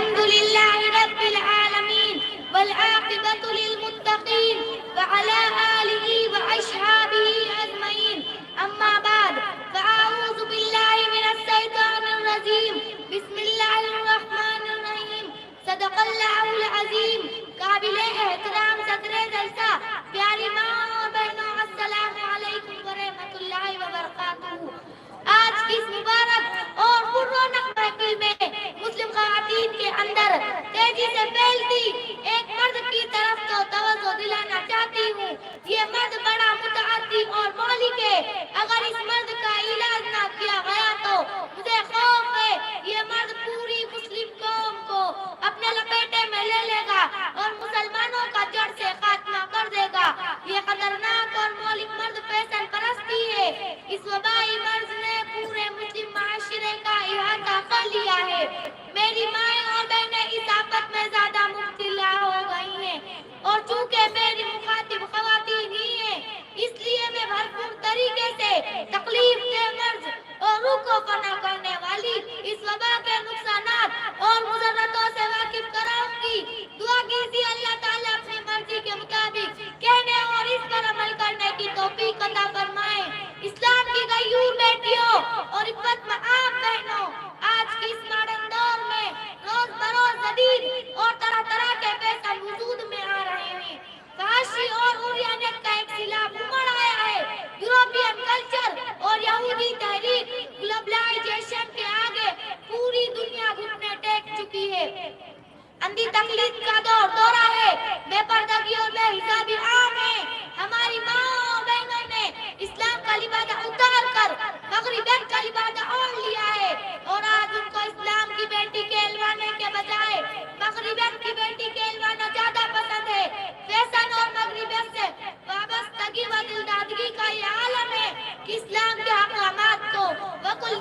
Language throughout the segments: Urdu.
الحمد لله رب العالمين والعاقبة للمتقين وعلى آله وأصحابه أجمعين أما بعد فأعوذ بالله من الشيطان الرجيم بسم الله الرحمن الرحيم صدق اللہ العظیم. قابل احترام صدر جلسہ، پیاری ماں اور بہنوں، السلام علیکم ورحمۃ اللہ وبرکاتہ. آج کی اس مبارک اور پررونق محفل میں مسلم خواتین کے اندر تیزی سے پھیلتی ایک مرد کی طرف تو توجہ دلانا چاہتی ہوں. یہ مرد بڑا متعدی اور مالک ہے. اگر اس مرد کا علاج نہ کیا گیا تو مجھے خوف ہے یہ مرد پوری مسلم قوم کو اپنے لپیٹے میں لے لے گا اور مسلمانوں کا جڑ سے خاتمہ کر دے گا. یہ خطرناک اور مالک مرد فیشن پرستی ہے. اس وبائی مرض نے پورے مسلم معاشرے کا احاطہ کر لیا ہے. میری مائیں اور بہنیں اس آفت میں زیادہ مبتلا ہو گئی ہیں اور چونکہ میری مخاطب خواتین ہی ہیں اس لیے میں بھرپور طریقے سے تکلیف دہ مرض اور روح کو فنا کرنے والی اس وبا کے نقصانات اور مضرتوں سے واقف کراؤں گی. دعا کیجیے اللہ تعالیٰ اپنی مرضی کے مطابق کہنے اور اس پر عمل کرنے کی توفیق عطا فرمائے. اسلام کی غیور بیٹیوں اور عفت مآب بہنوں، آج کی اس ماڈرن دور میں روز بروز جدید اور طرح طرح کے فیشن وجود میں آ رہے ہیں. فحاشی اور عریانیت کا ایک سیلاب امڑ آیا ہے. یورپین کلچر اور یہودی تحریک گلوبلائزیشن کے آگے پوری دنیا گھٹنے ٹیک چکی ہے. اندھی تقلید کا دورہ ہے. بے پردگی اور بے حجابی عام ہے. ہماری ماں اور بہنوں نے اسلام کا لبادہ اتار کر مغربیت کا لبادہ اوڑھ لیا ہے اور آج ان کو اسلام کی بیٹی کہلوانے کے بجائے مغربیت کی بیٹی کہلوانا زیادہ پسند ہے. فیشن اور مغربیت سے وابستگی و دلدادگی کا یہ عالم ہے کہ اسلام کے احکامات کو وکل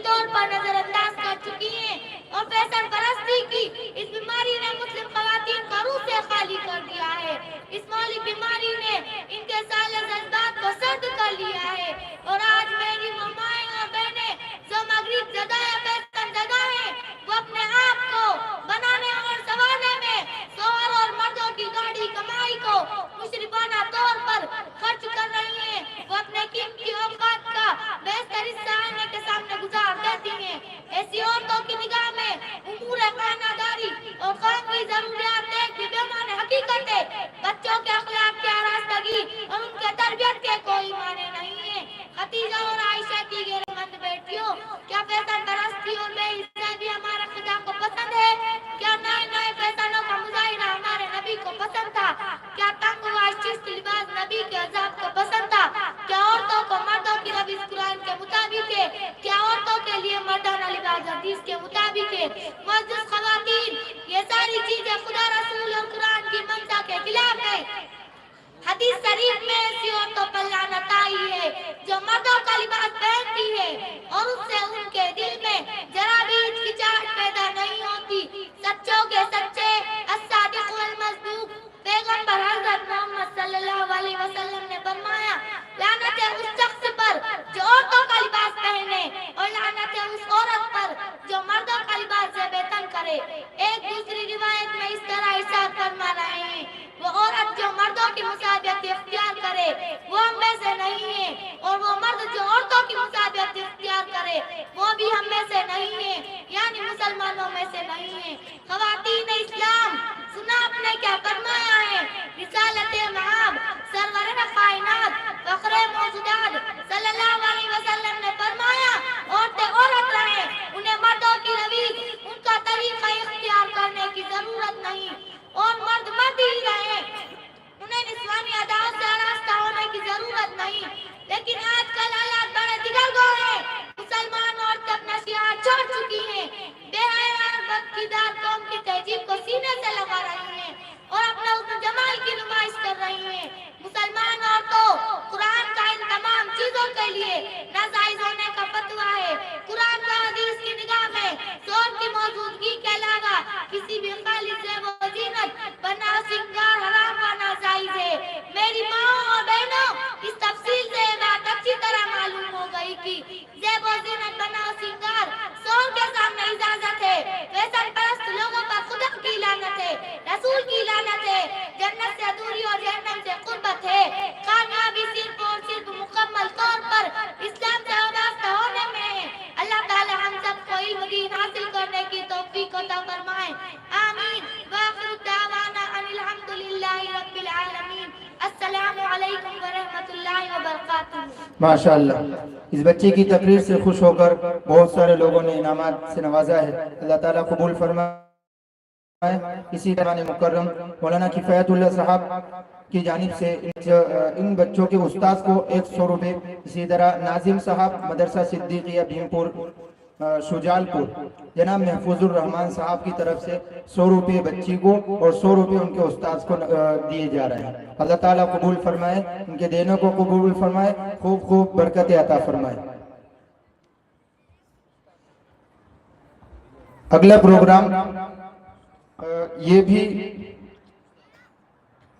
طور پر نظر انداز کر چکی ہیں اور فیشن پرستی کی اس بیماری نے مسلم خواتین کو روح سے خالی کر دیا ہے. اس مالی بیماری نے ان کے سالے جذبات کو سرد کر لیا ہے اور آج میری مائیں اور بہنیں جو مغرب زدہ یا فیشن زدہ ہیں وہ اپنے آپ کو بنانے اور سنوارنے میں شوہر اور مردوں کی گاڑی کمائی کو مشرفانہ طور پر خرچ کر رہی ہیں. وہ اپنے قیمتی اوقات کا بیشتر حصہ آئینے کے سامنے گزار دیتی ہیں. ایسی عورتوں کی نگاہ میں امور خانہ داری اور قوم کی ضروریات ایک بھی بیمان حقیقت ہے. بچوں کے اخلاق کی آراستگی اور ان کے تربیت کے کوئی معنی نہیں ہے. خدیجہ اور عائشہ کی غیرمند بیٹیوں، کیا فیشن پرستی اور بے حجابی ہمارے خدا کو پسند ہے؟ کیا نئے نئے فیشنوں کا مظاہرہ ہمارے نبی کو پسند تھا؟ کیا تنگ و چست لباس نبی کے عذاب کو پسند تھا؟ کیا عورتوں کو مردوں کی روش قرآن کے مطابق ہے؟ کیا عورتوں کے لیے مردانہ لباس حدیث کے مطابق ہے؟ معزز خواتین، یہ ساری چیزیں خدا، رسول اور قرآن کی منشا کے خلاف ہے. حدیث شریف میں ایسی عورتوں پر لعنت آئی ہے جو مردوں کا لباس پہنتی ہے اور اس سے ان کے دل میں ذرا بھی ہچکچاہٹ پیدا نہیں ہوتی. سچوں کے سچے الصادق والمصدوق پیغمبر حضرت محمد صلی اللہ علیہ وسلم نے فرمایا، لعنت ہے اس شخص پر جو عورتوں کا لباس پہنے اور لعنت ہے اس عورت پر جو مردوں کا لباس سے بے تن کرے. ایک دوسری روایت میں اس طرح ارشاد فرما رہے ہیں، وہ عورت جو مردوں کی مساویت اختیار کرے وہ ہم میں سے نہیں ہے اور وہ مرد جو عورتوں کی مساویت اختیار کرے وہ بھی ہم میں سے نہیں ہے، یعنی مسلمانوں میں سے نہیں ہے. خواتین اسلام، سنا آپ نے کیا فرمایا ہے؟ رسالت مآب سرور کائنات فخر موجودات صلی اللہ علیہ وسلم نے فرمایا، عورتیں عورت رہیں، انہیں مردوں کی روش، ان کا طریقہ اختیار کرنے کی ضرورت نہیں اور مرد مرد ہی رہیں، انہیں نسوانی اداؤں سے آراستہ ہونے کی ضرورت نہیں. لیکن آج کل حالات بڑے دگل گئے ہیں. مسلمان عورتیں اپنا شعار چھوڑ چکی ہیں، بے حیا اور بدکردار قوم کی تہذیب کو سینے سے لگا رہی ہیں اور اپنا حسن جمال کی نمائش کر رہی ہیں. مسلمان عورتوں، قرآن کا ان تمام چیزوں کے لیے ناجائز ہونے کا فتویٰ ہے. قرآن و حدیث کی نگاہ میں شوہر کی موجودگی کے علاوہ کسی بھی خالص زیب و زینت بنا سنگار حرام و ناجائز ہے. میری ماں اور بہنوں، اس تفصیل سے بات اچھی طرح معلوم ہو گئی کہ زیب و زینت بنا سنگار شوہر کے سامنے اجازت ہے. فیشن لعنت ہے، رسول کی لعنت ہے، جنت سے دوری اور جہنم سے قربت ہے۔ کامیابی صرف اور صرف مکمل طور پر اسلام سے وابستہ ہونے میں ہے۔ اللہ تعالی ہم سب کو علم دین حاصل کرنے کی توفیق عطا فرمائے، آمین۔ وآخر دعوانا ان الحمدللہ رب العالمین۔ السلام علیکم ورحمۃ اللہ وبرکاتہ۔ ماشاءاللہ، اس بچے کی تقریر سے خوش ہو کر بہت سارے لوگوں نے انعامات سے نوازا ہے، اللہ تعالیٰ قبول فرمائے۔ اسی طرح مکرم مولانا کفایت اللہ صاحب کی جانب سے ان بچوں کے استاذ کو 100 روپے، اسی طرح ناظم صاحب مدرسہ صدیقیہ بھیم پور شجال پور جناب محفوظ الرحمان صاحب کی طرف سے 100 روپے بچی کو اور 100 روپے ان کے استاذ کو دیے جا رہے ہیں۔ اللہ تعالیٰ قبول فرمائے، ان کے دینوں کو قبول فرمائے، خوب خوب برکت عطا فرمائے۔ اگلا پروگرام یہ بھی